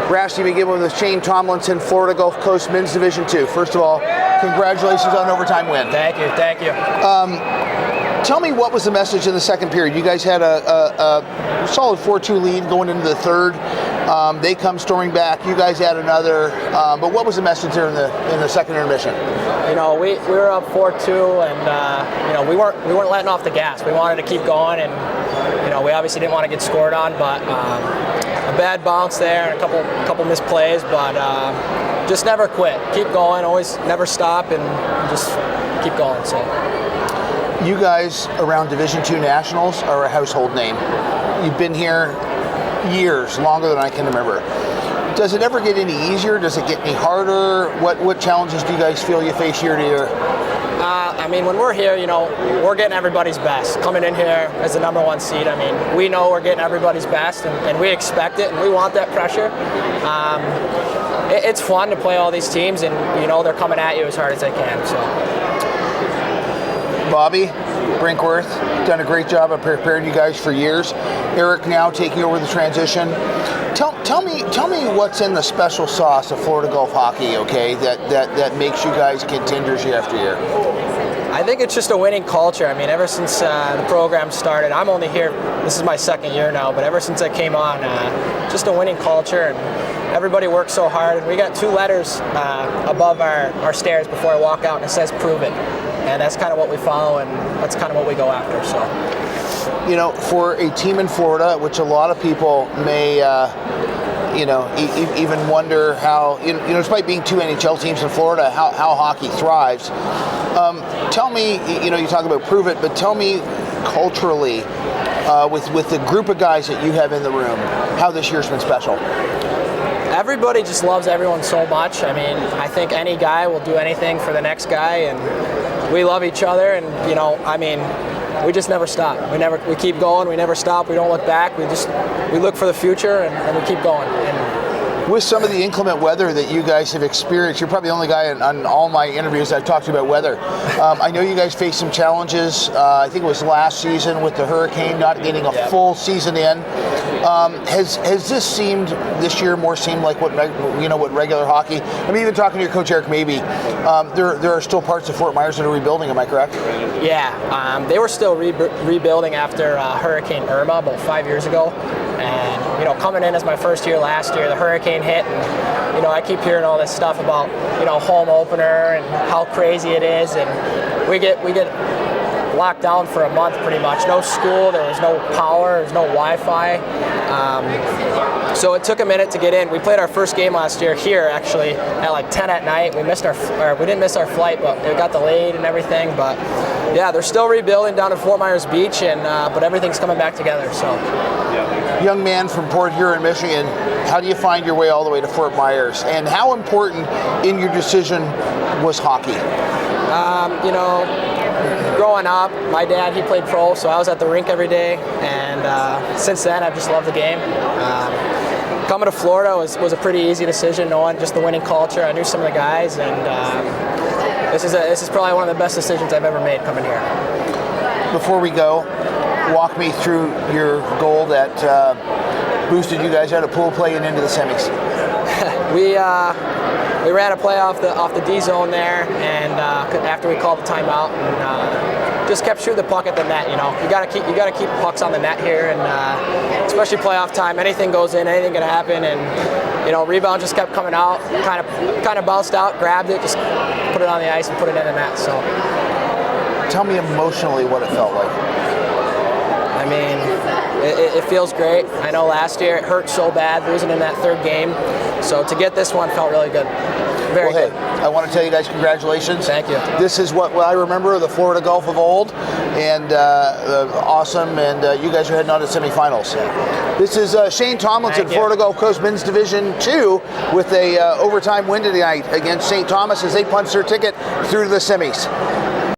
Rasty McGibbon with Shayne Tomlinson, Florida Gulf Coast Men's Division II. First of all, congratulations on an overtime win. Thank you, thank you. Tell me, what was the message in the second period? You guys had a solid 4-2 lead going into the third. They come storming back. You guys had another. But what was the message there in the second intermission? You know, we were up 4-2, and you know, we weren't letting off the gas. We wanted to keep going, and you know, we obviously didn't want to get scored on, but a bad bounce there and a couple missed plays, but just never quit. Keep going. Always never stop, and just keep going. So. You guys around Division II Nationals are a household name. You've been here years, longer than I can remember. Does it ever get any easier? Does it get any harder? What challenges do you guys feel you face year to year? I mean, when we're here, you know, we're getting everybody's best. Coming in here as the #1 seed, I mean, we know we're getting everybody's best, and we expect it, and we want that pressure. It's fun to play all these teams, and you know they're coming at you as hard as they can. So. Bobby Brinkworth, done a great job of preparing you guys for years. Eric now taking over the transition. Tell me what's in the special sauce of Florida Gulf hockey, okay, that makes you guys contenders year after year? I think it's just a winning culture. I mean, ever since the program started, I'm only here, this is my second year now, but ever since I came on, just a winning culture, and everybody works so hard. And we got 2 letters above our stairs before I walk out, and it says "Prove It." And that's kind of what we follow, and that's kind of what we go after. So, you know, for a team in Florida, which a lot of people may, you know, even wonder how, you know, despite being 2 NHL teams in Florida, how hockey thrives. Tell me, you know, you talk about prove it, but tell me culturally, with the group of guys that you have in the room, how this year's been special. Everybody just loves everyone so much. I mean, I think any guy will do anything for the next guy, and we love each other, and you know, I mean, we just never stop. We keep going. We never stop. We don't look back. We look for the future, and we keep going. And with some of the inclement weather that you guys have experienced, you're probably the only guy on all my interviews I've talked to about weather. I know you guys faced some challenges. I think it was last season with the hurricane not getting a full season in. Has this year more seemed like what regular hockey? I mean, even talking to your coach Eric Mabey, there are still parts of Fort Myers that are rebuilding. Am I correct? Yeah, they were still rebuilding after Hurricane Irma about 5 years ago, and you know, coming in as my first year last year, the hurricane hit, and you know, I keep hearing all this stuff about, you know, home opener and how crazy it is, and we get locked down for a month pretty much. No school, there was no power, there was no Wi-Fi. So it took a minute to get in. We played our first game last year here actually at like 10 at night. We didn't miss our flight, but it got delayed and everything. But yeah, they're still rebuilding down at Fort Myers Beach, and but everything's coming back together. So. Young man from Port Huron, Michigan, how do you find your way all the way to Fort Myers? And how important in your decision was hockey? You know, growing up, my dad, he played pro, so I was at the rink every day, and since then I've just loved the game. Coming to Florida was a pretty easy decision, knowing just the winning culture. I knew some of the guys, and this is probably one of the best decisions I've ever made coming here. Before we go, walk me through your goal that boosted you guys out of pool play and into the semis. We ran a play off the D zone there, and after we called the timeout, and just kept shooting the puck at the net. You know, you gotta keep pucks on the net here, and especially playoff time. Anything goes in, anything can happen, and you know, rebound just kept coming out, kind of bounced out, grabbed it, just put it on the ice and put it in the net. So, tell me emotionally what it felt like. I mean, it feels great. I know last year it hurt so bad losing in that third game. So to get this one felt really good. Very good. Hey, I want to tell you guys congratulations. Thank you. This is what I remember of the Florida Gulf of old, and awesome, and you guys are heading on to semifinals. This is Shayne Tomlinson, Florida Gulf Coast Men's Division II, with a overtime win tonight against St. Thomas as they punch their ticket through to the semis.